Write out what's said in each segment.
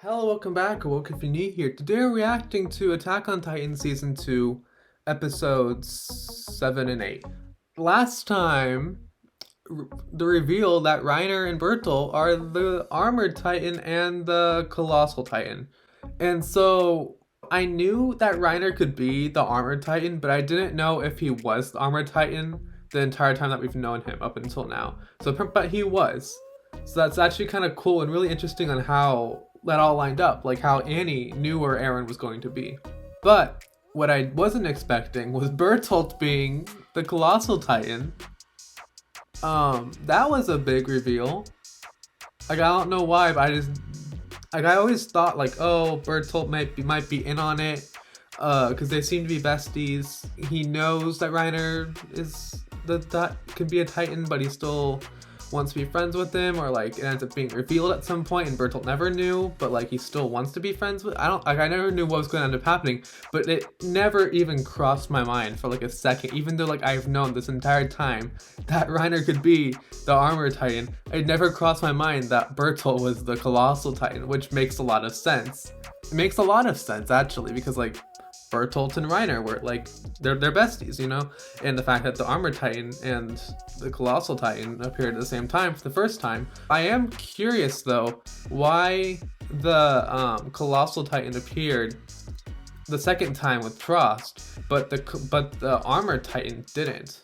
Hello, welcome back, or welcome if you're new here. Today we're reacting to Attack on Titan Season 2, Episodes 7 and 8. Last time, the reveal that Reiner and Bertolt are the Armored Titan and the Colossal Titan. And so, I knew that Reiner could be the Armored Titan, but I didn't know if he was the Armored Titan the entire time that we've known him up until now. But he was. So that's actually kind of cool and really interesting on how that all lined up, like how Annie knew where Eren was going to be. But what I wasn't expecting was Bertolt being the Colossal Titan. That was a big reveal. Like I don't know why, but I always thought like, oh, Bertolt might be in on it, because they seem to be besties. He knows that Reiner is that can be a Titan, but he still wants to be friends with him, or like it ends up being revealed at some point and Bertolt never knew, but like he still wants to be friends with. I never knew what was going to end up happening, but it never even crossed my mind for like a second, even though like I've known this entire time that Reiner could be the Armored Titan. It never crossed my mind that Bertolt was the Colossal Titan, which makes a lot of sense. It makes a lot of sense actually, because like Bertolt and Reiner were like they're besties, you know? And the fact that the Armored Titan and the Colossal Titan appeared at the same time for the first time. I am curious though why the Colossal Titan appeared the second time with Frost, but the Armored Titan didn't.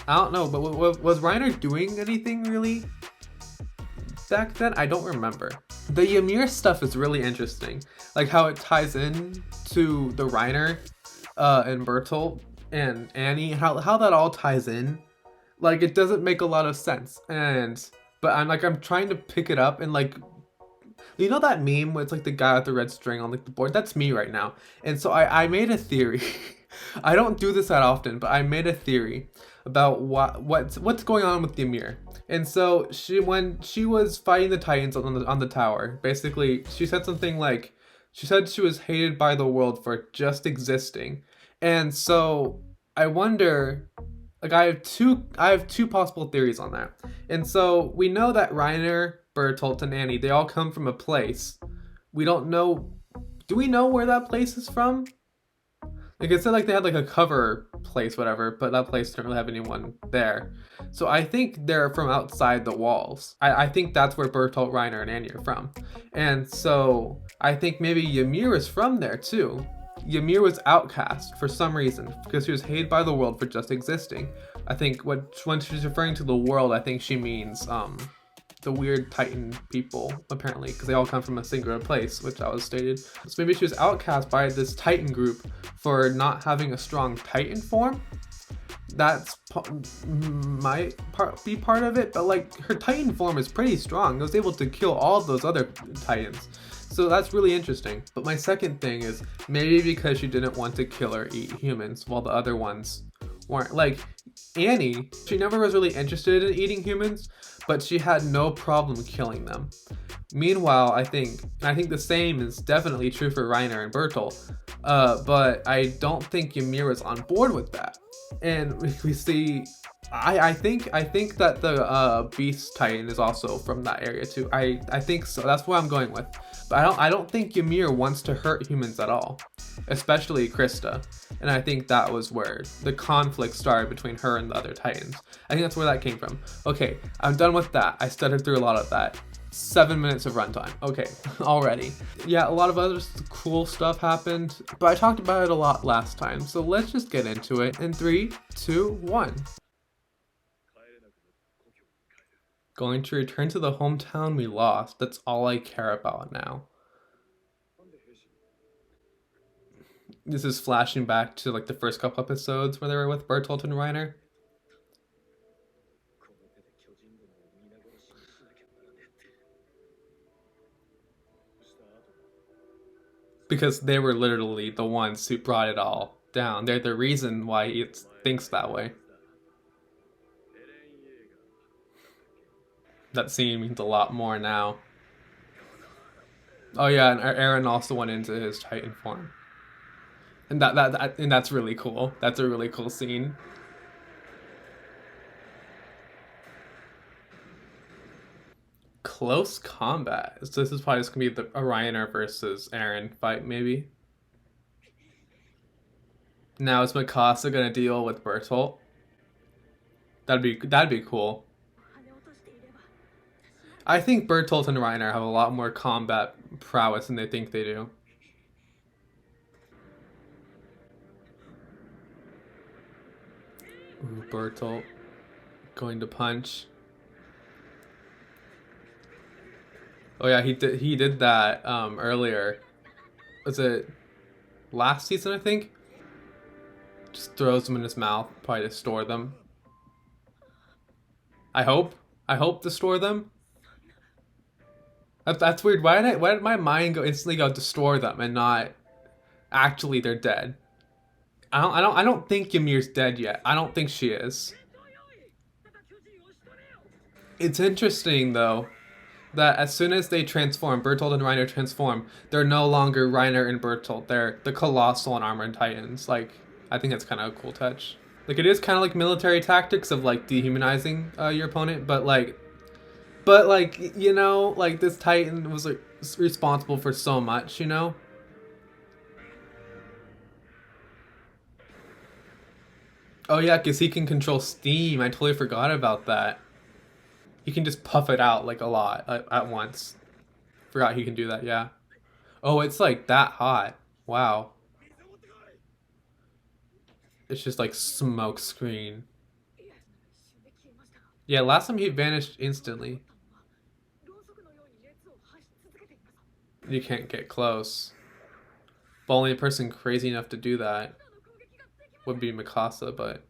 I don't know, but was Reiner doing anything really back then? I don't remember. The Ymir stuff is really interesting, like how it ties in to the Reiner and Bertolt and Annie, how that all ties in. Like it doesn't make a lot of sense, but I'm trying to pick it up and like, you know that meme where it's like the guy with the red string on like the board? That's me right now. And so I made a theory. I don't do this that often, but I made a theory about what's going on with Ymir. And so when she was fighting the Titans on the tower, basically she said something like, she said she was hated by the world for just existing. And so I wonder, like I have two possible theories on that. And so we know that Reiner, Bertolt, and Annie, they all come from a place. We don't know, do we know where that place is from? Like it said like they had like a cover place, whatever, but that place didn't really have anyone there. So I think they're from outside the walls. I think that's where Bertolt, Reiner, and Annie are from. And so I think maybe Ymir is from there too. Ymir was outcast for some reason because she was hated by the world for just existing. I think when she's referring to the world, I think she means the weird Titan people, apparently, because they all come from a singular place, which that was stated. So maybe she was outcast by this Titan group for not having a strong Titan form. That's might be part of it, but like her Titan form is pretty strong. It was able to kill all of those other Titans. So that's really interesting. But my second thing is maybe because she didn't want to kill or eat humans while the other ones weren't. Like Annie, she never was really interested in eating humans, but she had no problem killing them. Meanwhile, I think the same is definitely true for Reiner and Bertolt, but I don't think Ymir is on board with that. And we see, I think that the Beast Titan is also from that area too. I think so. That's what I'm going with. But I don't think Ymir wants to hurt humans at all, especially Krista. And I think that was where the conflict started between her and the other Titans. I think that's where that came from. Okay, I'm done with that. I stuttered through a lot of that. 7 minutes of runtime. Okay, already. Yeah, a lot of other cool stuff happened, but I talked about it a lot last time. So let's just get into it in 3, 2, 1. Going to return to the hometown we lost. That's all I care about now. This is flashing back to like the first couple episodes where they were with Bertolt and Reiner. Because they were literally the ones who brought it all down. They're the reason why it thinks that way. That scene means a lot more now. Oh yeah, and Eren also went into his Titan form. And that's really cool. That's a really cool scene. close combat. So this is probably just gonna be the Reiner versus Eren fight, maybe. Now is Mikasa gonna deal with Bertolt? That'd be cool. I think Bertolt and Reiner have a lot more combat prowess than they think they do. Ooh, Bertolt going to punch. Oh yeah, he did that earlier. Was it last season, I think? Just throws them in his mouth, probably to store them. I hope. I hope to store them. That's weird. Why did my mind go instantly go to store them and not actually they're dead? I don't think Ymir's dead yet. I don't think she is. It's interesting though that as soon as they transform, Bertolt and Reiner transform, they're no longer Reiner and Bertolt. They're the Colossal and Armored Titans. Like, I think that's kind of a cool touch. Like, it is kind of like military tactics of like dehumanizing your opponent, but like like this Titan was like responsible for so much, you know. Oh yeah, because he can control steam. I totally forgot about that. He can just puff it out like a lot at once. Forgot he can do that. Yeah. Oh, it's like that hot. Wow. It's just like smoke screen. Yeah, last time he vanished instantly. You can't get close. The only person crazy enough to do that would be Mikasa, but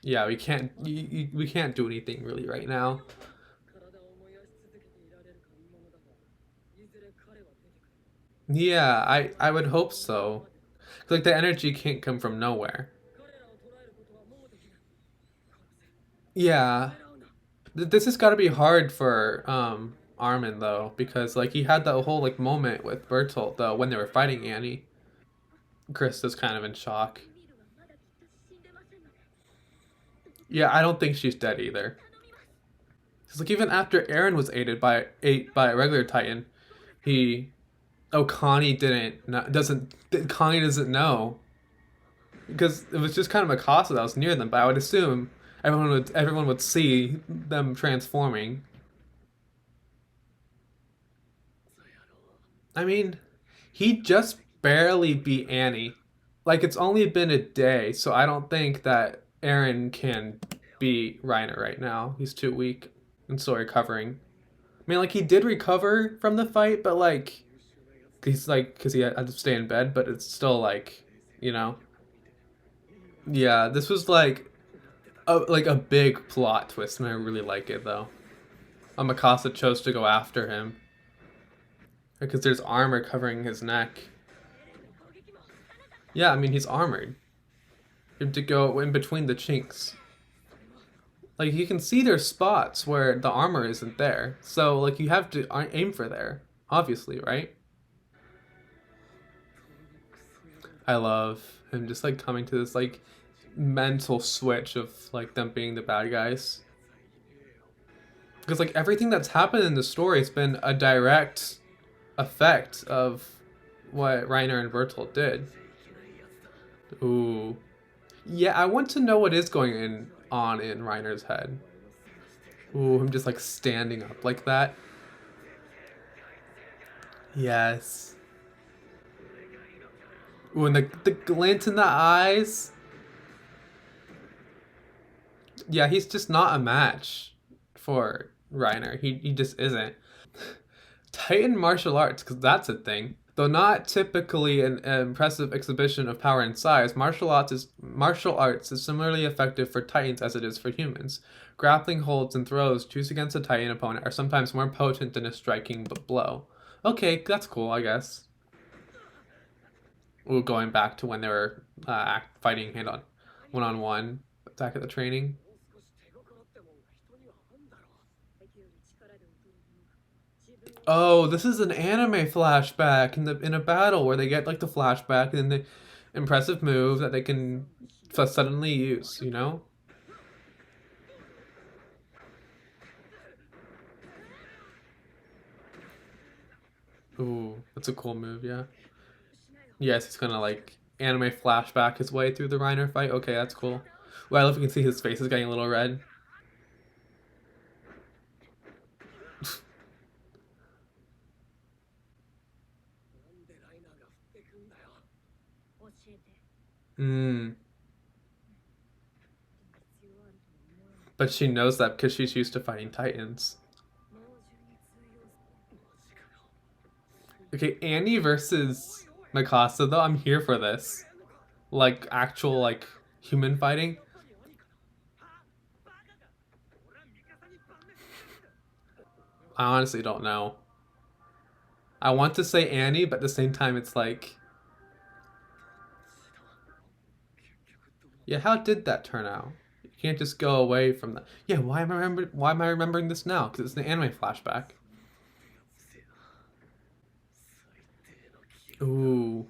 yeah, we can't do anything really right now. Yeah, I would hope so. Like the energy can't come from nowhere. Yeah, this has got to be hard for Armin though, because like he had that whole like moment with Bertolt though when they were fighting Annie. Chris is kind of in shock. Yeah, I don't think she's dead either. Because like even after Eren was ate by a regular Titan, he Connie doesn't Connie doesn't know because it was just kind of Mikasa that was near them. But I would assume everyone would see them transforming. I mean, he just barely beat Annie. Like it's only been a day, so I don't think that Eren can beat Reiner right now. He's too weak and still recovering. I mean, like he did recover from the fight, but like he's like because he had to stay in bed, but it's still like you know. Yeah, this was like a big plot twist, and I really like it though. Mikasa chose to go after him because there's armor covering his neck. Yeah, I mean he's armored. You have to go in between the chinks. Like you can see there's spots where the armor isn't there, so like you have to aim for there, obviously, right? I love him just like coming to this like mental switch of like them being the bad guys. Because like everything that's happened in the story has been a direct effect of what Reiner and Bertolt did. Ooh. Yeah, I want to know what is on in Reiner's head. Ooh, him just like standing up like that. Yes. Ooh, and the glint in the eyes. Yeah, he's just not a match for Reiner. He just isn't. Titan martial arts, because that's a thing. Though not typically an impressive exhibition of power and size, martial arts is similarly effective for Titans as it is for humans. Grappling holds and throws choose against a Titan opponent are sometimes more potent than a striking blow. Okay, that's cool, I guess. Ooh, going back to when they were fighting hand on one back at the training. Oh, this is an anime flashback in a battle where they get like the flashback and the impressive move that they can suddenly use. You know? Ooh, that's a cool move, yeah. Yes, he's gonna like anime flashback his way through the Reiner fight. Okay, that's cool. Well, I love you can see his face is getting a little red. Hmm. But she knows that because she's used to fighting Titans. Okay, Annie versus Mikasa though, I'm here for this. Like actual like human fighting. I honestly don't know. I want to say Annie, but at the same time it's like, yeah, how did that turn out? You can't just go away from that. Yeah, why am I remembering this now? Because it's an anime flashback. Ooh.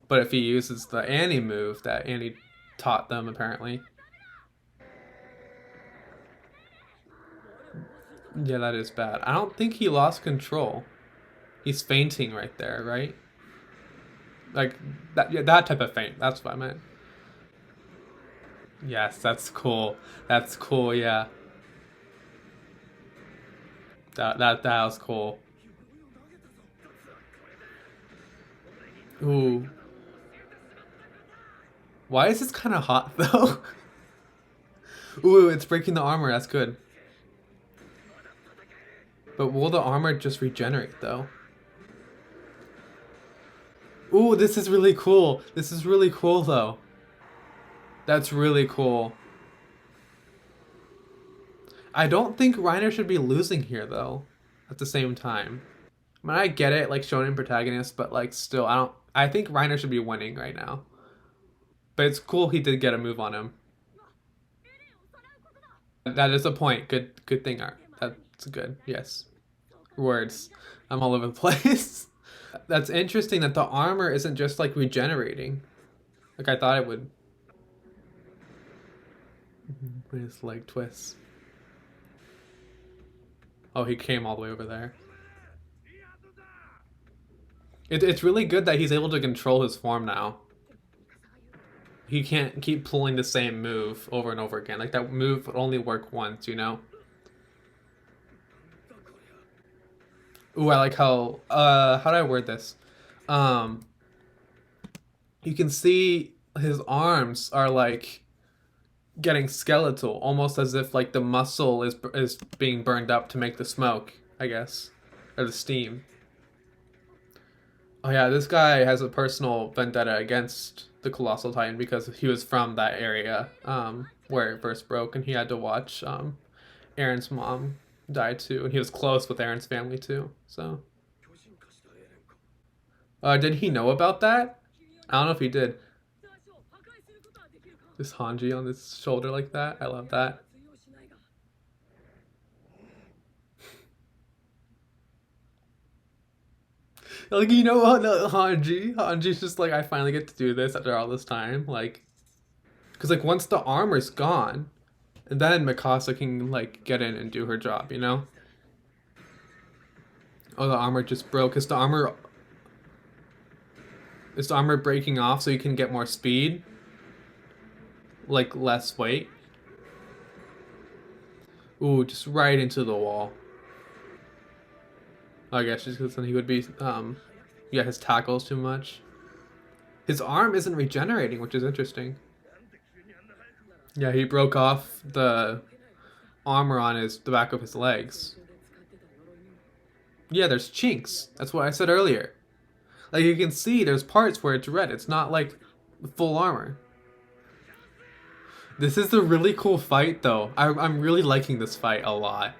But if he uses the Annie move that Annie taught them apparently. Yeah, that is bad. I don't think he lost control. He's fainting right there, right? Like that, yeah, that type of faint. That's what I meant. Yes, that's cool. That's cool. Yeah, that was cool. Ooh, why is this kind of hot though? Ooh, it's breaking the armor. That's good. But will the armor just regenerate though? Ooh, this is really cool. This is really cool though. That's really cool. I don't think Reiner should be losing here though. At the same time, I mean, I get it, like shonen protagonist, but like still, I don't. I think Reiner should be winning right now. But it's cool he did get a move on him. That is a point. Good thing, Art. That's good. Yes. Words. I'm all over the place. That's interesting that the armor isn't just like regenerating. Like I thought it would. His leg twists. Oh, he came all the way over there. It's really good that he's able to control his form now. He can't keep pulling the same move over and over again. Like that move would only work once, you know? Ooh, I like how do I word this? Um you can see his arms are like getting skeletal, almost as if like the muscle is being burned up to make the smoke, I guess. Or the steam. Oh yeah, this guy has a personal vendetta against the Colossal Titan because he was from that area where it first broke, and he had to watch Aaron's mom die too, and he was close with Aaron's family too. So, did he know about that? I don't know if he did. This Hanji on his shoulder like that, I love that. Like you know what, no, Hanji's just like I finally get to do this after all this time, like, because like once the armor's gone, and then Mikasa can like get in and do her job, you know. Oh, the armor just broke. Is the armor breaking off so you can get more speed, like less weight? Ooh, just right into the wall. I guess just because then he would be yeah, his tackle's too much. His arm isn't regenerating, which is interesting. Yeah, he broke off the armor on the back of his legs. Yeah, there's chinks. That's what I said earlier. Like you can see, there's parts where it's red. It's not like full armor. This is a really cool fight, though. I'm really liking this fight a lot.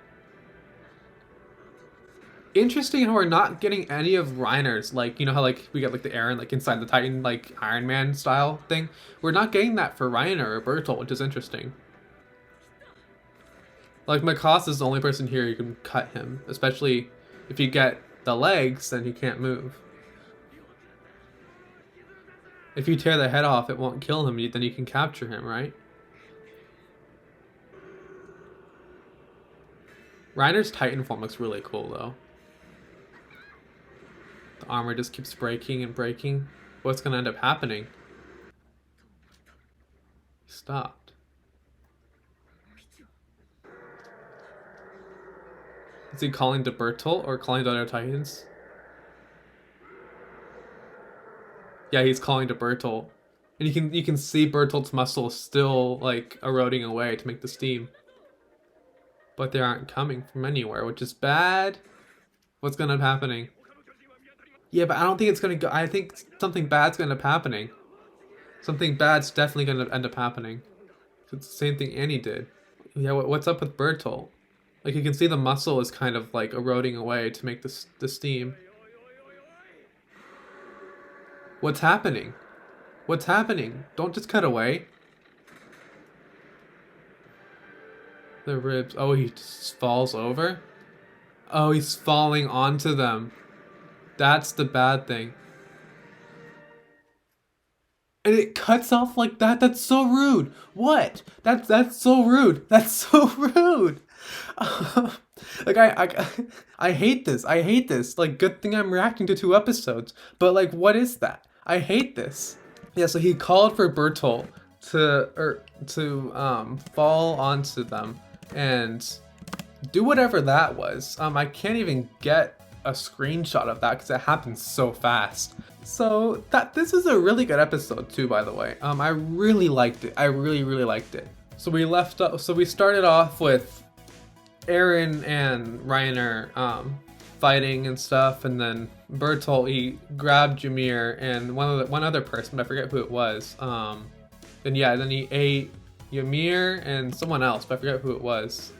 Interesting how we're not getting any of Reiner's, like, you know how, like, we got, like, the Eren, like, inside the Titan, like, Iron Man style thing? We're not getting that for Reiner or Bertolt, which is interesting. Like, Mikasa's the only person here you can cut him, especially if you get the legs, then he can't move. If you tear the head off, it won't kill him, then you can capture him, right? Reiner's Titan form looks really cool, though. The armor just keeps breaking and breaking. What's gonna end up happening? Stopped. Is he calling to Bertolt or calling to other Titans? Yeah, he's calling to Bertolt. And you can see Bertolt's muscles still like eroding away to make the steam. But they aren't coming from anywhere, which is bad. What's gonna end up happening? Yeah, but I don't think it's gonna go. I think something bad's gonna end up happening. Something bad's definitely gonna end up happening. It's the same thing Annie did. Yeah, what's up with Bertolt? Like, you can see the muscle is kind of like eroding away to make the steam. What's happening? What's happening? Don't just cut away. The ribs. Oh, he just falls over? Oh, he's falling onto them. That's the bad thing. And it cuts off like that? That's so rude. What? That's so rude. That's so rude. Like I hate this. I hate this. Like, good thing I'm reacting to 2 episodes. But like, what is that? I hate this. Yeah, so he called for Bertolt to fall onto them and do whatever that was. I can't even get a screenshot of that because it happened so fast. So this is a really good episode too, by the way. I really liked it. I really liked it. So we started off with Eren and Reiner fighting and stuff, and then Bertolt, he grabbed Ymir and one other person, but I forget who it was. Then he ate Ymir and someone else, but I forget who it was.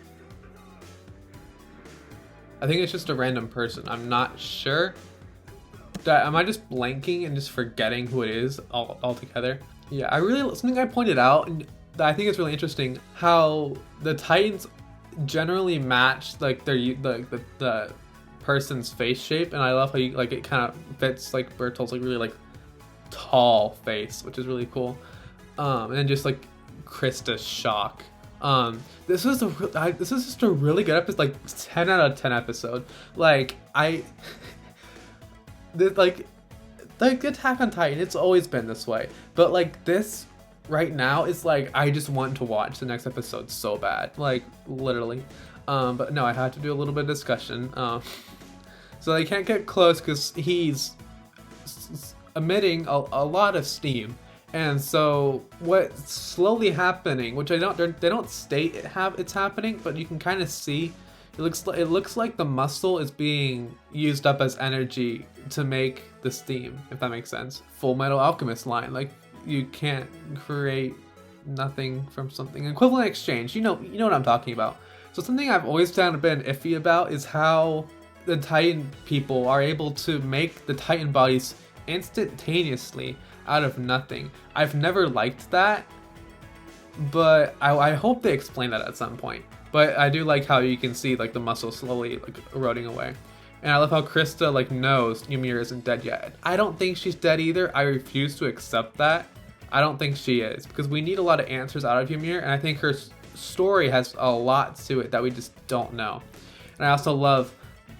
I think it's just a random person. I'm not sure. Am I just blanking and just forgetting who it is altogether? Yeah, something I pointed out, and that I think is really interesting, how the Titans generally match like the person's face shape, and I love how it kind of fits like Bertolt's like really like tall face, which is really cool. And then just like Krista's shock. This is just a really good episode, like 10 out of 10 episode. Like like Attack on Titan, it's always been this way, but like this right now is like, I just want to watch the next episode so bad, like literally. But no, I had to do a little bit of discussion. So they can't get close because he's emitting a lot of steam. And so what's slowly happening, which they don't state it's happening, but you can kind of see, it looks like the muscle is being used up as energy to make the steam, if that makes sense. Full Metal Alchemist line, like, you can't create nothing from something. Equivalent exchange, you know what I'm talking about. So something I've always found a bit iffy about is how the Titan people are able to make the Titan bodies instantaneously out of nothing. I've never liked that, but I hope they explain that at some point. But I do like how you can see like the muscle slowly like eroding away. And I love how Krista like knows Ymir isn't dead yet. I don't think she's dead either. I refuse to accept that. I don't think she is, because we need a lot of answers out of Ymir, and I think her story has a lot to it that we just don't know. And I also love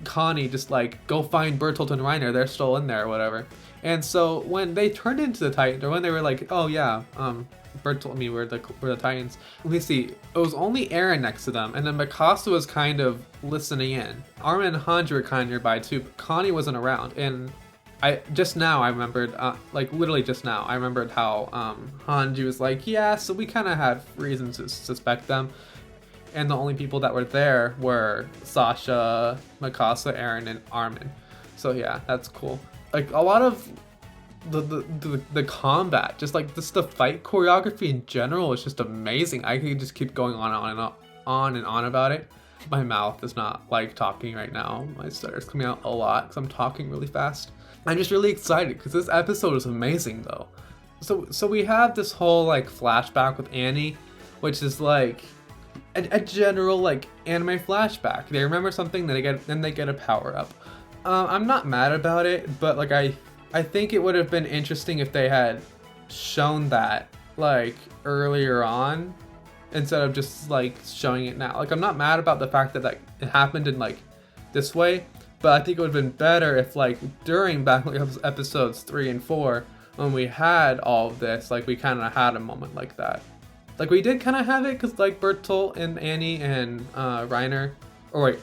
Connie just like, go find Bertolt and Reiner, they're still in there or whatever. And so when they turned into the Titans, or when they were like, oh yeah, Bertolt and me were the Titans. Let me see, it was only Eren next to them, and then Mikasa was kind of listening in. Armin and Hanji were kind of nearby too, but Connie wasn't around. And just now I remembered, like literally just now, I remembered how Hanji was like, yeah, so we kind of had reason to suspect them. And the only people that were there were Sasha, Mikasa, Eren, and Armin. So yeah, that's cool. Like a lot of the combat, just like the fight choreography in general is just amazing. I could just keep going on and on about it. My mouth is not like talking right now. My stutter's coming out a lot because I'm talking really fast. I'm just really excited because this episode is amazing though. So we have this whole like flashback with Annie, which is like a general like anime flashback. They remember something, then they get a power up. I'm not mad about it, but like I think it would have been interesting if they had shown that like earlier on instead of just like showing it now. Like, I'm not mad about the fact that it happened in like this way, But I think it would have been better if, like, during back episodes 3 and 4, when we had all of this, like, we kind of had a moment like that. Like, we did kind of have it, because, like, Bertolt and Annie and Reiner, or wait,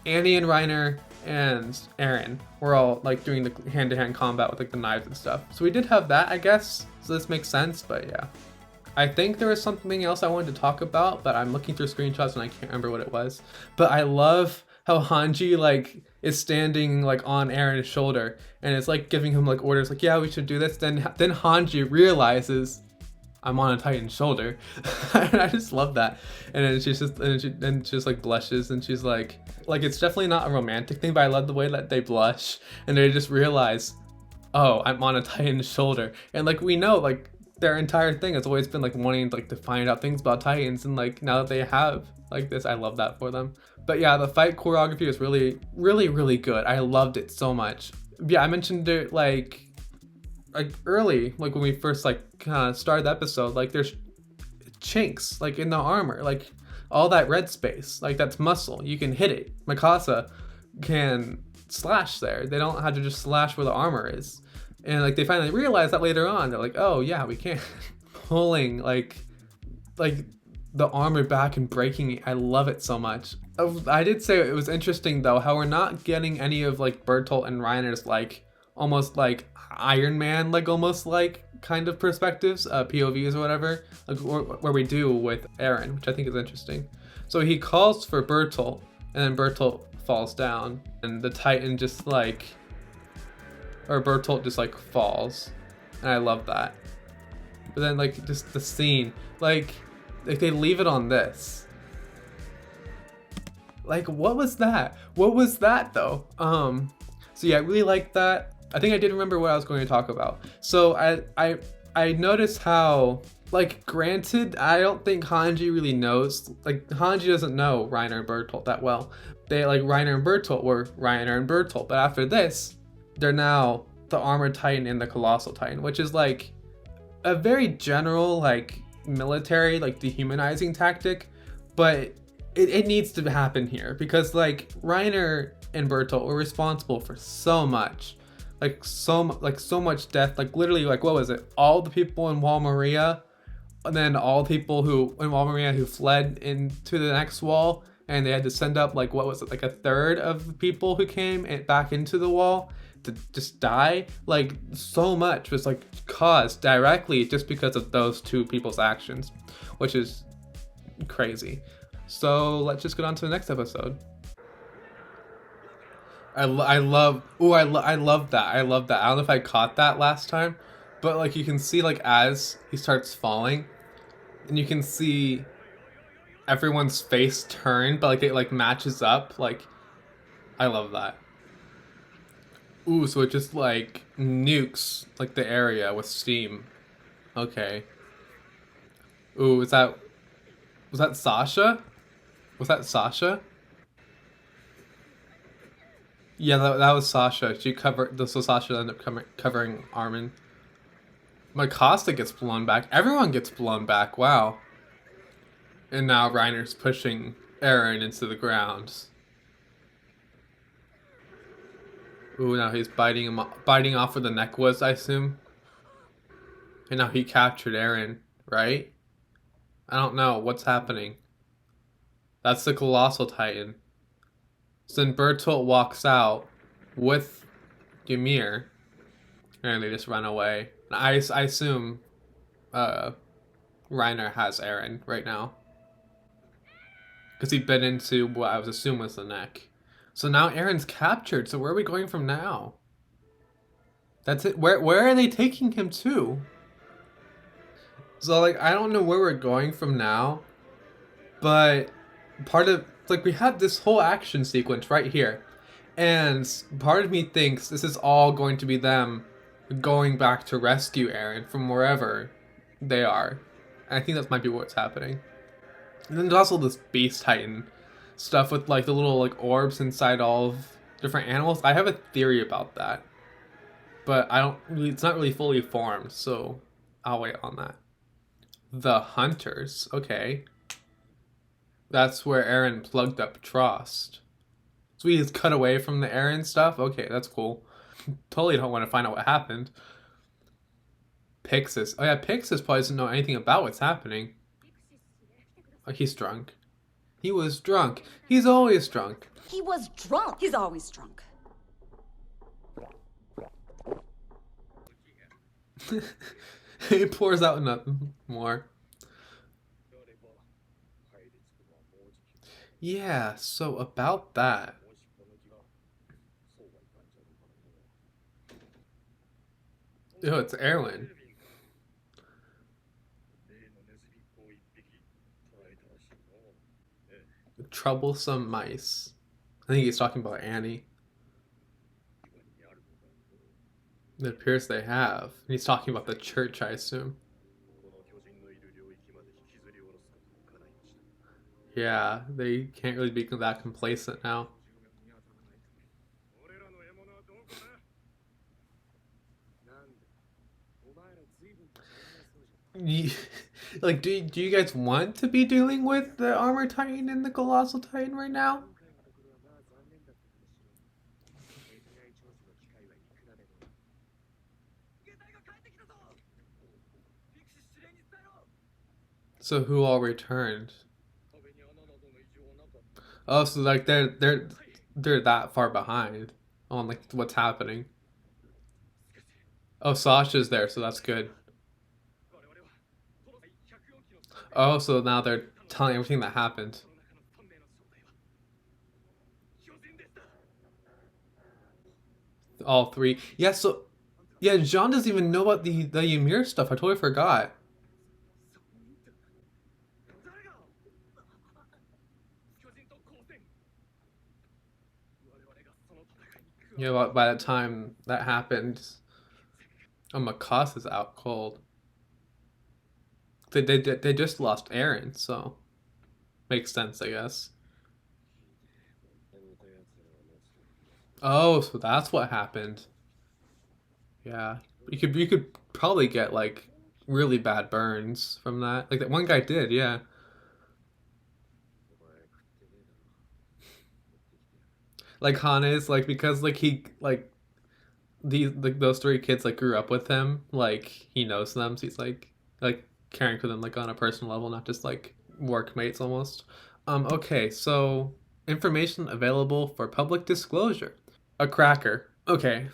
Annie and Reiner and Eren were all, like, doing the hand-to-hand combat with, like, the knives and stuff. So we did have that, I guess, so this makes sense, but yeah. I think there was something else I wanted to talk about, but I'm looking through screenshots and I can't remember what it was. But I love how Hanji, like, is standing, like, on Eren's shoulder, and it's, like, giving him, like, orders, like, yeah, we should do this. Then Hanji realizes, I'm on a Titan's shoulder. And I just love that. And then she's just like blushes, and she's like it's definitely not a romantic thing, but I love the way that they blush and they just realize, oh, I'm on a Titan's shoulder. And, like, we know, like, their entire thing has always been, like, wanting, like, to find out things about Titans, and, like, now that they have, like, this, I love that for them. But yeah, the fight choreography was really, really, really good. I loved it so much. Yeah, I mentioned it, like early, like, when we first, like, kind of started the episode, like, there's chinks, like, in the armor, like, all that red space, like, that's muscle. You can hit it. Mikasa can slash there. They don't have to just slash where the armor is. And, like, they finally realize that later on. They're like, oh yeah, we can. Pulling, like the armor back and breaking it. I love it so much. I did say it was interesting, though, how we're not getting any of, like, Bertolt and Reiner's, like, almost like Iron Man, like, almost like kind of perspectives, POVs or whatever, like, where we do with Eren, which I think is interesting. So he calls for Bertolt, and then Bertolt falls down, and the Titan just, like, or Bertolt just, like, falls, and I love that. But then, like, just the scene, like they leave it on this. Like, what was that? What was that, though? So yeah, I really like that. I think I did remember what I was going to talk about. So I noticed how, like, granted, I don't think Hanji really knows, like, Hanji doesn't know Reiner and Bertolt that well. They, like, Reiner and Bertolt were Reiner and Bertolt, but after this, they're now the Armored Titan and the Colossal Titan, which is, like, a very general, like, military, like, dehumanizing tactic, but it needs to happen here, because, like, Reiner and Bertolt were responsible for so much. Like, so much death, like, literally, like, what was it? All the people in Wall Maria, and then all the people who in Wall Maria who fled into the next wall, and they had to send up, like, what was it, like, a third of the people who came back into the wall to just die. Like, so much was, like, caused directly just because of those two people's actions, which is crazy. So let's just get on to the next episode. I love that. I love that. I don't know if I caught that last time, but, like, you can see, like, as he starts falling, and you can see everyone's face turn, but, like, it, like, matches up. Like, I love that. Ooh, so it just, like, nukes, like, the area with steam. Okay. Ooh, was that Sasha? Was that Sasha? Yeah, that was Sasha. She covered, so Sasha ended up covering Armin. Mikasa gets blown back. Everyone gets blown back. Wow. And now Reiner's pushing Eren into the ground. Ooh, now he's biting off where the neck was, I assume. And now he captured Eren, right? I don't know what's happening. That's the Colossal Titan. So then Bertolt walks out with Ymir, and they just run away. And I assume Reiner has Eren right now, because he bit into what I was assuming was the neck. So now Eren's captured. So where are we going from now? That's it. Where are they taking him to? So, like, I don't know where we're going from now, but part of, like, we had this whole action sequence right here, and part of me thinks this is all going to be them going back to rescue Eren from wherever they are. And I think that might be what's happening. And then there's also this Beast Titan stuff with, like, the little, like, orbs inside all of different animals. I have a theory about that, but it's not really fully formed, so I'll wait on that. The Hunters, okay. That's where Eren plugged up Trost. So we just cut away from the Eren stuff? Okay, that's cool. Totally don't want to find out what happened. Pixis. Oh yeah, Pixis probably doesn't know anything about what's happening. Oh, he's drunk. He was drunk. He's always drunk. He was drunk. He's always drunk. He pours out nothing more. Yeah, so about that. Oh, it's Erwin. Troublesome mice. I think he's talking about Annie. It appears they have. He's talking about the church, I assume. Yeah, they can't really be that complacent now. Like, do you guys want to be dealing with the Armor Titan and the Colossal Titan right now? So who all returned? Oh, so like they're that far behind on like what's happening. Oh, Sasha's there, so that's good. Oh, so now they're telling everything that happened. All three. Yeah, so yeah, John doesn't even know about the Ymir stuff. I totally forgot. Yeah, by the time that happened, oh, Makasa's out cold. They just lost Aaron, so makes sense, I guess. Oh, so that's what happened. Yeah, you could probably get like really bad burns from that. Like that one guy did, yeah. Like Hane's like because like he like those three kids like grew up with him, like he knows them, so he's like caring for them like on a personal level, not just like workmates almost. Okay, so information available for public disclosure. A cracker. Okay.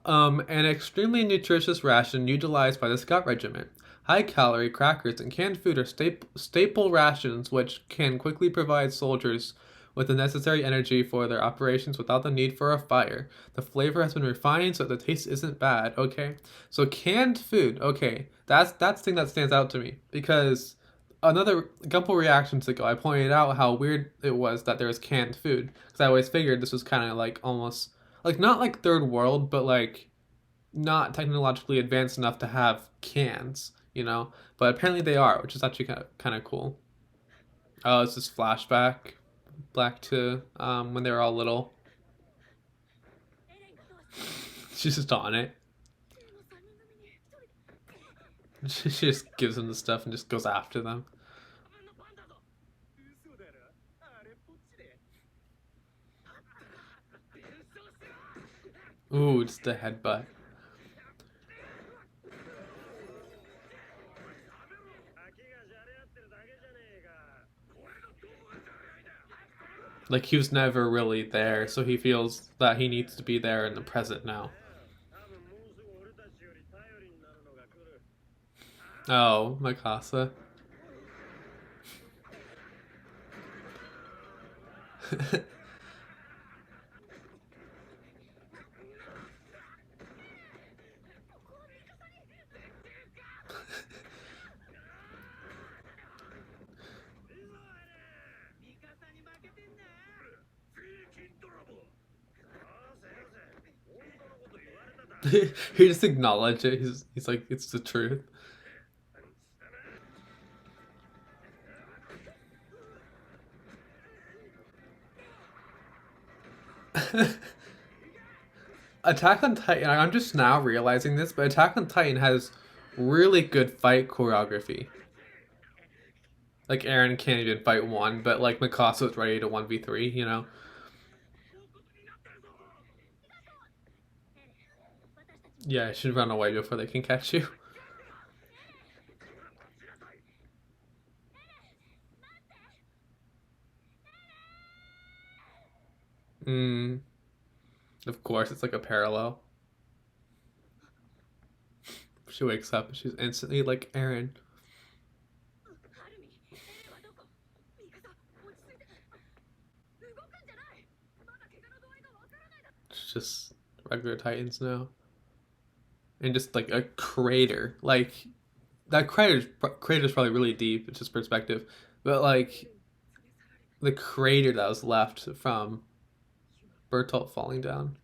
An extremely nutritious ration utilized by the Scout Regiment. High calorie crackers and canned food are staple rations which can quickly provide soldiers with the necessary energy for their operations without the need for a fire. The flavor has been refined so the taste isn't bad. Okay, so canned food. Okay, that's the thing that stands out to me because another couple reactions ago, I pointed out how weird it was that there was canned food because I always figured this was kind of like almost like not like third world, but like not technologically advanced enough to have cans, you know. But apparently they are, which is actually kind of cool. Oh, it's this flashback back to when they were all little. She's just on it. She just gives them the stuff and just goes after them. Ooh, it's the headbutt. Like he was never really there, so he feels that he needs to be there in the present now. Oh, Mikasa. He just acknowledged it. He's like, it's the truth. Attack on Titan. I'm just now realizing this, but Attack on Titan has really good fight choreography. Like Eren can't even fight one, but like Mikasa is ready to 1v3. You know. Yeah, I should run away before they can catch you. Mm, of course, it's like a parallel. She wakes up and she's instantly like Aaron. It's just regular Titans now. And just like a crater. Like that crater's probably really deep, it's just perspective. But like the crater that was left from Bertolt falling down.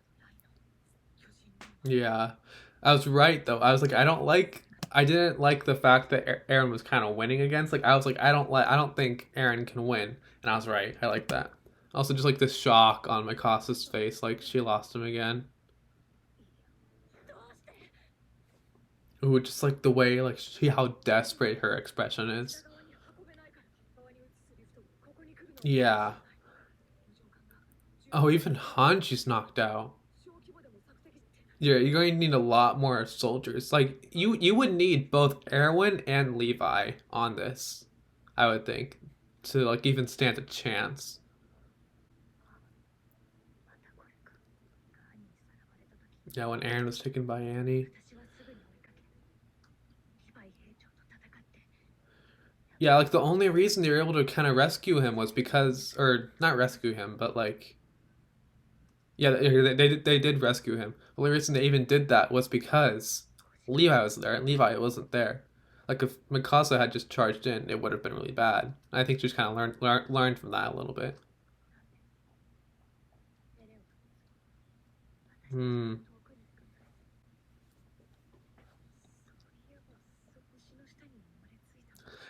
Yeah. I was right though. I didn't like the fact that Aaron was kind of winning against. Like I was like I don't think Aaron can win. And I was right. I like that. Also just like the shock on Mikasa's face, like she lost him again. Ooh, just like the way like see how desperate her expression is. Yeah. Oh, even Hanji's knocked out. Yeah, you're going to need a lot more soldiers. Like you would need both Erwin and Levi on this, I would think, to like even stand a chance. Yeah, when Aaron was taken by Annie. Yeah, like the only reason they were able to kind of rescue him was because, or not rescue him, but like, yeah, they did rescue him. The only reason they even did that was because Levi was there and Levi wasn't there. Like if Mikasa had just charged in, it would have been really bad. I think she just kind of learned from that a little bit. Hmm.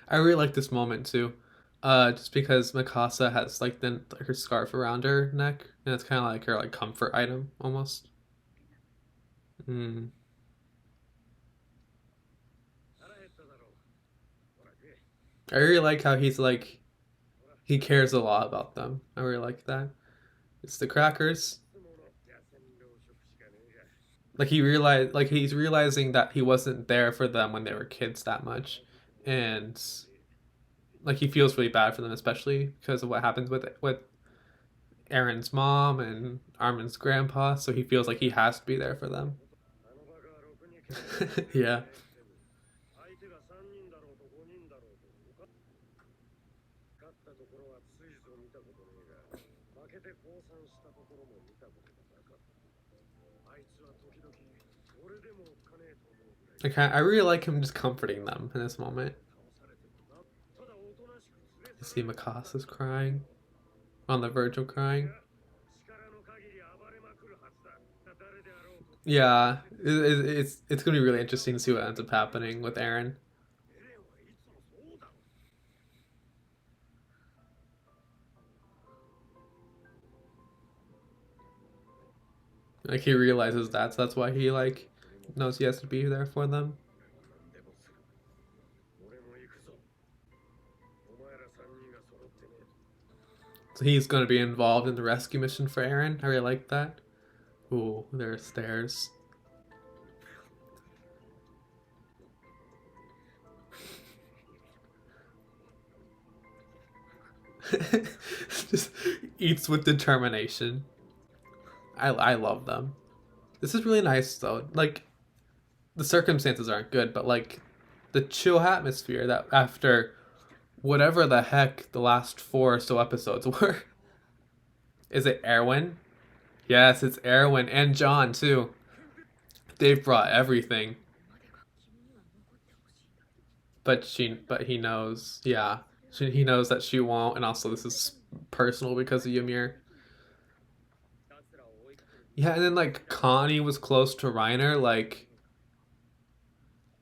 I really like this moment too. Just because Mikasa has like her scarf around her neck, and it's kind of like her like comfort item almost. Hmm. I really like how he cares a lot about them. I really like that. It's the crackers. Like he's realizing that he wasn't there for them when they were kids that much, and like he feels really bad for them, especially because of what happens with Aaron's mom and Armin's grandpa. So he feels like he has to be there for them. Yeah. I really like him just comforting them in this moment. You see Mikasa's crying, on the verge of crying. Yeah, it's gonna be really interesting to see what ends up happening with Aaron. Like he realizes that, so that's why he like knows he has to be there for them. So he's gonna be involved in the rescue mission for Aaron. I really like that. Ooh, there are stairs. Just eats with determination. I love them. This is really nice though. Like the circumstances aren't good, but like the chill atmosphere that after whatever the heck the last four or so episodes were. Is it Erwin? Yes, it's Erwin and John too. They've brought everything. But he knows, yeah. He knows that she won't, and also this is personal because of Ymir. Yeah, and then like Connie was close to Reiner. Like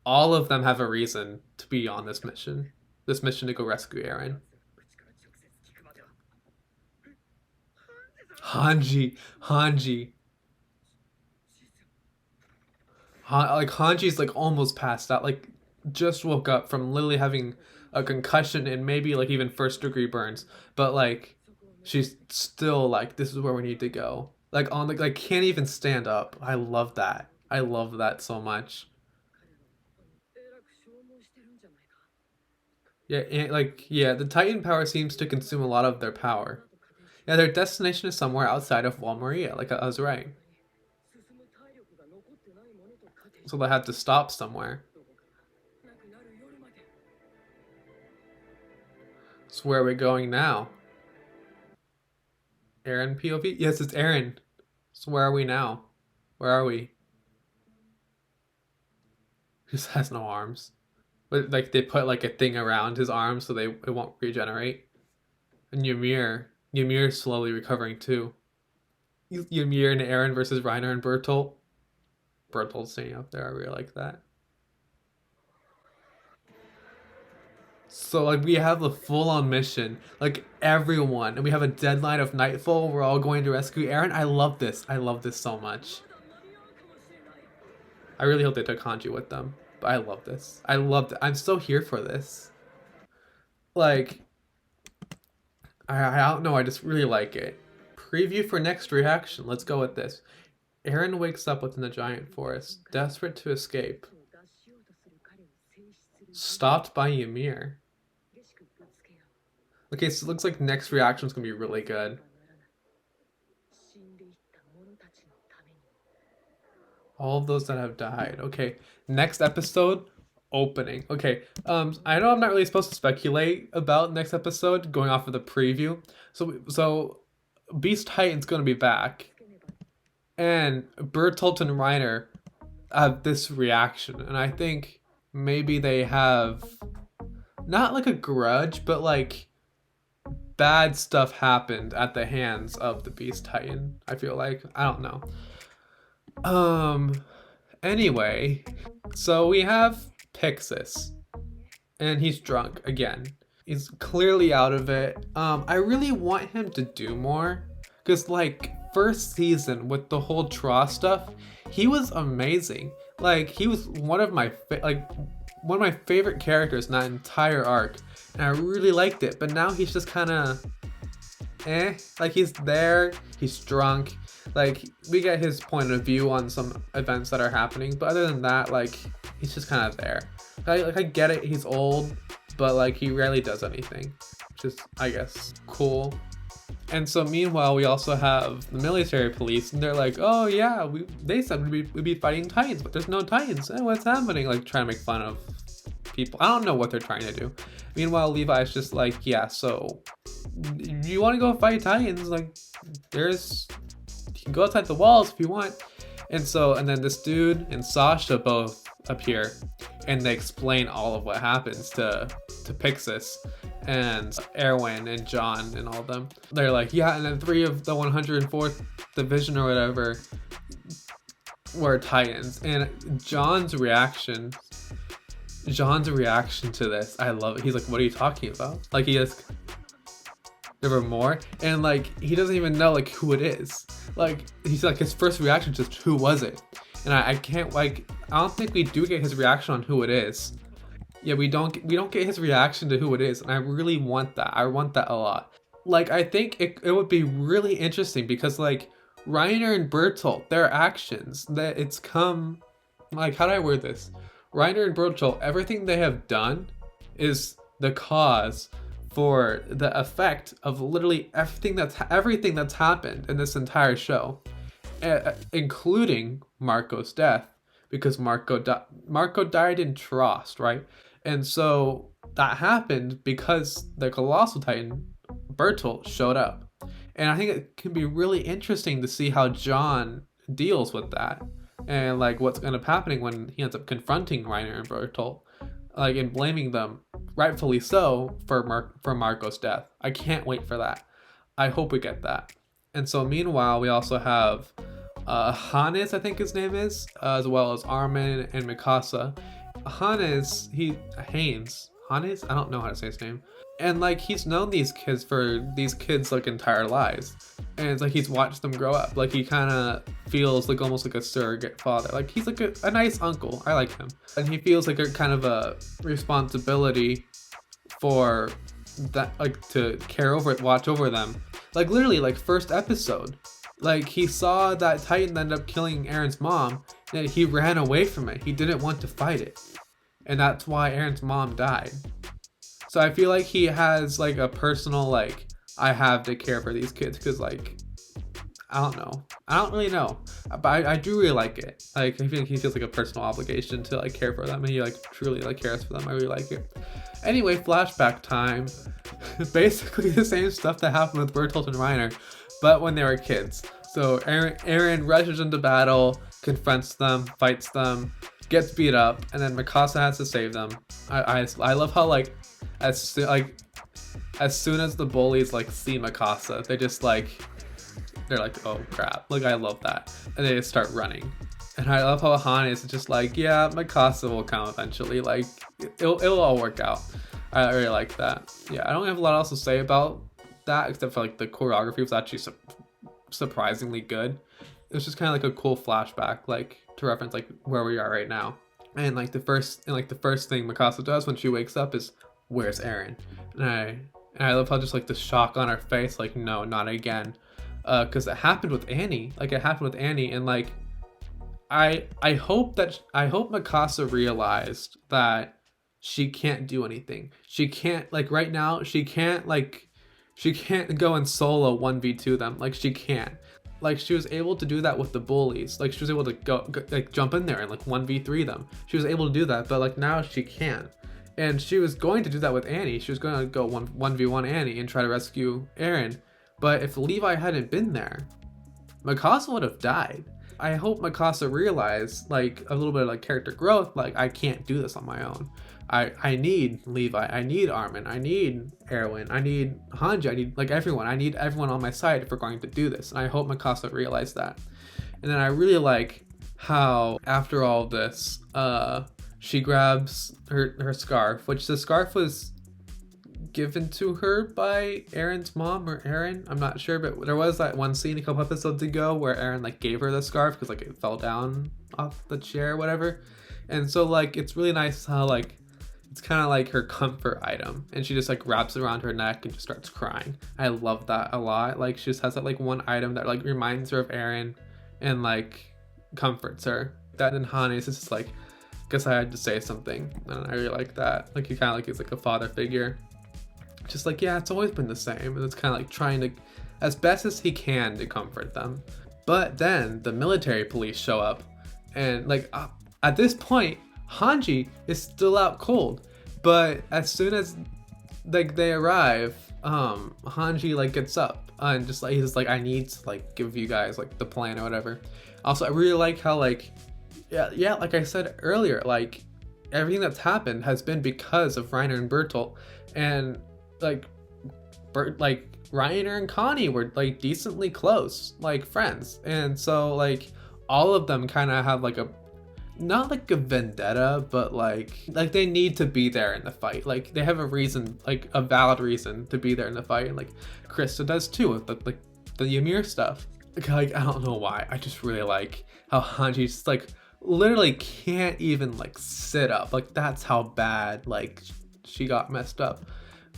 all of them have a reason to be on this mission. This mission to go rescue Aaron. Hanji. Like Hanji's like almost passed out. Like just woke up from literally having a concussion and maybe like even first degree burns. But like she's still like this is where we need to go. Like on like can't even stand up. I love that. I love that so much. Yeah, and like yeah, the Titan power seems to consume a lot of their power. Yeah, their destination is somewhere outside of Wal Maria, like I was right. So they have to stop somewhere. So where are we going now? Eren POV? Yes, it's Eren. So where are we now? Where are we? He just has no arms. But like they put like a thing around his arms so they it won't regenerate. And Ymir's slowly recovering too. Ymir and Eren versus Reiner and Bertolt. Bertolt's staying up there. I really like that. So like we have the full on mission, like everyone, and we have a deadline of nightfall. We're all going to rescue Eren. I love this. I love this so much. I really hope they took Hanji with them, but I love this. I loved it. I'm so here for this. Like I don't know. I just really like it. Preview for next reaction. Let's go with this. Eren wakes up within the giant forest, desperate to escape. Stopped by Ymir. Okay, so it looks like next reaction is gonna be really good. All of those that have died. Okay, next episode, opening. Okay, I know I'm not really supposed to speculate about next episode going off of the preview. So Beast Titan's gonna be back, and Bertolt and Reiner have this reaction, and I think maybe they have not like a grudge, but like bad stuff happened at the hands of the Beast Titan. I feel like I don't know. Anyway, so we have Pixis, and he's drunk again. He's clearly out of it. I really want him to do more, cause like first season with the whole Tra stuff, he was amazing. Like he was one of my favorite characters in that entire arc, and I really liked it. But now he's just kind of like he's there, he's drunk, like we get his point of view on some events that are happening, but other than that, like he's just kind of there. I get it, he's old, but like he rarely does anything, which is I guess cool. And so meanwhile we also have the military police, and they're like, oh yeah, they said we'd be fighting Titans, but there's no Titans. What's happening? Like trying to make fun of people. I don't know what they're trying to do. Meanwhile Levi's just like, yeah, so you want to go fight Titans, like there's, you can go outside the walls if you want. And then this dude and Sasha both appear, and they explain all of what happens to Pixis and Erwin and John and all of them. They're like, yeah, and then 3 of the 104th division or whatever were Titans. And John's reaction to this, I love it. He's like, what are you talking about? Like he has, there were more, and like he doesn't even know like who it is. Like he's like, his first reaction is just, who was it? And I can't, like, I don't think we do get his reaction on who it is. Yeah, we don't get his reaction to who it is, and I really want that. I want that a lot. Like I think it would be really interesting because like Reiner and Bertolt, their actions, that it's come, like, how do I word this? Reiner and Bertolt, everything they have done is the cause for the effect of literally everything that's happened in this entire show, including Marco's death, because Marco died in Trost, right? And so that happened because the Colossal Titan Bertolt showed up, and I think it can be really interesting to see how John deals with that, and like what's going to be happening when he ends up confronting Reiner and Bertolt, like, and blaming them, rightfully so, for Marco's death. I can't wait for that. I hope we get that. And so meanwhile, we also have Hannes, I think his name is, as well as Armin and Mikasa. Hannes, I don't know how to say his name. And like he's known these kids like entire lives, and it's like he's watched them grow up. Like he kind of feels like almost like a surrogate father. Like he's like a nice uncle. I like him, and he feels like a kind of a responsibility for that, like to watch over them. Like literally, like first episode, like he saw that Titan end up killing Eren's mom, And he ran away from it. He didn't want to fight it. And that's why Aaron's mom died. So I feel like he has like a personal, like, I have to care for these kids because, like, I don't know. I don't really know. But I do really like it. Like, I feel like he feels like a personal obligation to, like, care for them. And he, like, truly, like, cares for them. I really like it. Anyway, flashback time. Basically the same stuff that happened with Bertolt and Reiner, but when they were kids. So Aaron rushes into battle, confronts them, fights them, gets beat up, and then Mikasa has to save them. I love how, like, as soon as the bullies, like, see Mikasa, they're like, oh crap. Like, I love that. And they just start running. And I love how Han is just like, yeah, Mikasa will come eventually. Like, it'll all work out. I really like that. Yeah, I don't have a lot else to say about that, except for, like, the choreography was actually surprisingly good. It was just kind of like a cool flashback, like, to reference, like, where we are right now. And, like, the first thing Mikasa does when she wakes up is, where's Aaron? And I love how just, like, the shock on her face, like, no, not again. Because it happened with Annie. Like, it happened with Annie, and, like, I hope Mikasa realized that she can't do anything. She can't, like, right now, she can't go and solo 1v2 them. Like, she can't. Like, she was able to do that with the bullies. Like, she was able to go like, jump in there and, like, 1v3 them. She was able to do that, but, like, now she can't. And she was going to do that with Annie. She was going to go 1v1 Annie and try to rescue Aaron. But if Levi hadn't been there, Mikasa would have died. I hope Mikasa realized, like, a little bit of, like, character growth. Like, I can't do this on my own. I need Levi, I need Armin, I need Erwin, I need Hanji, I need, like, everyone. I need everyone on my side if we're going to do this. And I hope Mikasa realized that. And then I really like how, after all this, she grabs her scarf, which the scarf was given to her by Aaron's mom or Aaron. I'm not sure, but there was that one scene a couple episodes ago where Aaron, like, gave her the scarf because, like, it fell down off the chair or whatever. And so, like, it's really nice how, like, it's kind of like her comfort item, and she just, like, wraps it around her neck and just starts crying. I love that a lot. Like, she just has that, like, one item that, like, reminds her of Aaron and, like, comforts her. That in Han is just like, guess I had to say something, and I really like that. Like, he kind of, like, is like a father figure. Just like, yeah, it's always been the same, and it's kind of like trying to, as best as he can, to comfort them. But then the military police show up, and, like, at this point, Hanji is still out cold, but as soon as, like, they arrive, Hanji, like, gets up and just, like, he's just like, I need to, like, give you guys, like, the plan or whatever. Also, I really like how, like, yeah, like I said earlier, like, everything that's happened has been because of Reiner and Bertolt, and, like, Reiner and Connie were, like, decently close, like, friends, and so, like, all of them kind of have, like, not like a vendetta, but like they need to be there in the fight. Like, they have a reason, like a valid reason to be there in the fight, and, like, Krista does too with the Ymir stuff. Like, I don't know why, I just really like how Hanji just, like, literally can't even, like, sit up. Like, that's how bad, like, she got messed up.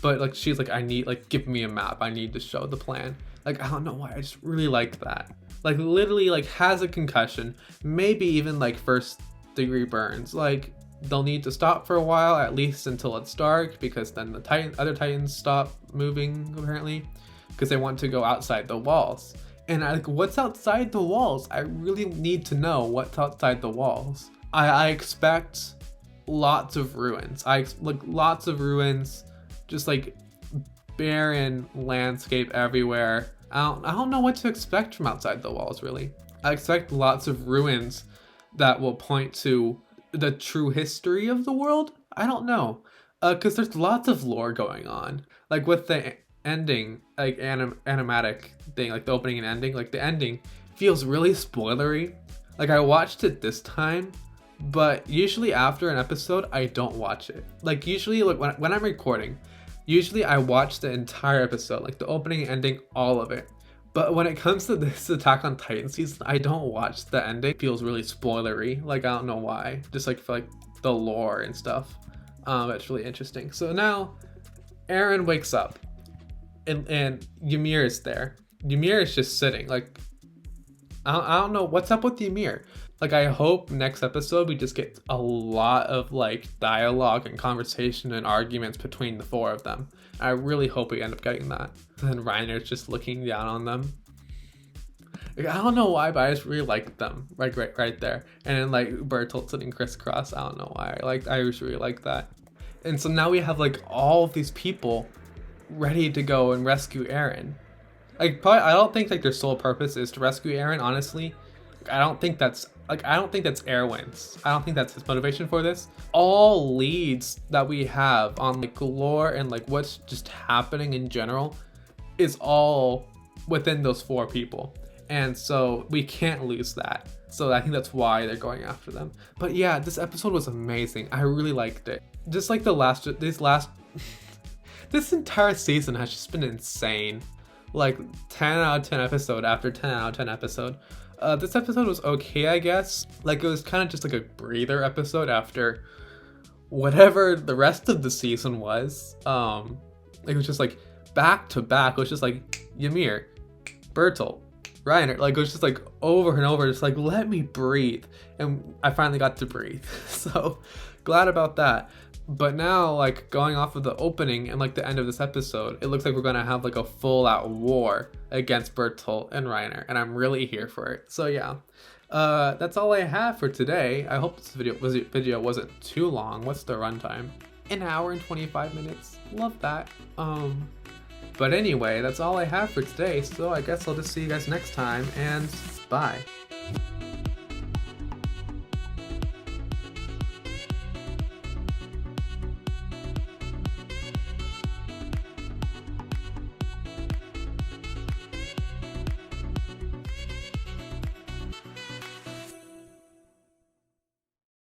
But, like, she's like, I need, like, give me a map, I need to show the plan. Like, I don't know why, I just really like that. Like, literally, like, has a concussion, maybe even, like, first degree burns. Like, they'll need to stop for a while, at least until it's dark, because then the other Titans stop moving, apparently, because they want to go outside the walls. And like, what's outside the walls? I really need to know what's outside the walls. I expect lots of ruins. Lots of ruins, just, like, barren landscape everywhere. I don't know what to expect from outside the walls, really. I expect lots of ruins that will point to the true history of the world. I don't know, because there's lots of lore going on. Like, with the ending, like, animatic thing, like the opening and ending, like, the ending feels really spoilery. Like, I watched it this time, but usually after an episode, I don't watch it. Like, usually, like, when I'm recording, usually I watch the entire episode, like the opening and ending, all of it. But when it comes to this Attack on Titan season, I don't watch the ending. It feels really spoilery. Like, I don't know why. Just, like, for, like, the lore and stuff. It's really interesting. So now Eren wakes up, and Ymir is there. Ymir is just sitting. Like, I don't know what's up with Ymir. Like, I hope next episode we just get a lot of like dialogue and conversation and arguments between the four of them. I really hope we end up getting that. And then Reiner's just looking down on them. Like, I don't know why, but I just really liked them, like right there. And then like Bertolt sitting crisscross. I don't know why. I just really like that. And so now we have like all of these people ready to go and rescue Eren. Like, probably, I don't think like their sole purpose is to rescue Eren. Honestly, I don't think that's Erwin's. I don't think that's his motivation for this. All leads that we have on like lore and like what's just happening in general is all within those four people. And so we can't lose that. So I think that's why they're going after them. But yeah, this episode was amazing. I really liked it. Just like this entire season has just been insane. Like 10 out of 10 episode after 10 out of 10 episode. This episode was okay, I guess. Like, it was kind of just like a breather episode after whatever the rest of the season was. It was just like back to back. It was just like Ymir, Bertolt, Reiner. Like, it was just like over and over, just like, let me breathe. And I finally got to breathe. So glad about that. But now, like, going off of the opening and like the end of this episode, it looks like we're gonna have like a full-out war against Bertolt and Reiner, and I'm really here for it. So yeah, that's all I have for today. I hope this video wasn't too long. What's the runtime? An hour and 25 minutes. Love that. But anyway, that's all I have for today. So I guess I'll just see you guys next time, and bye.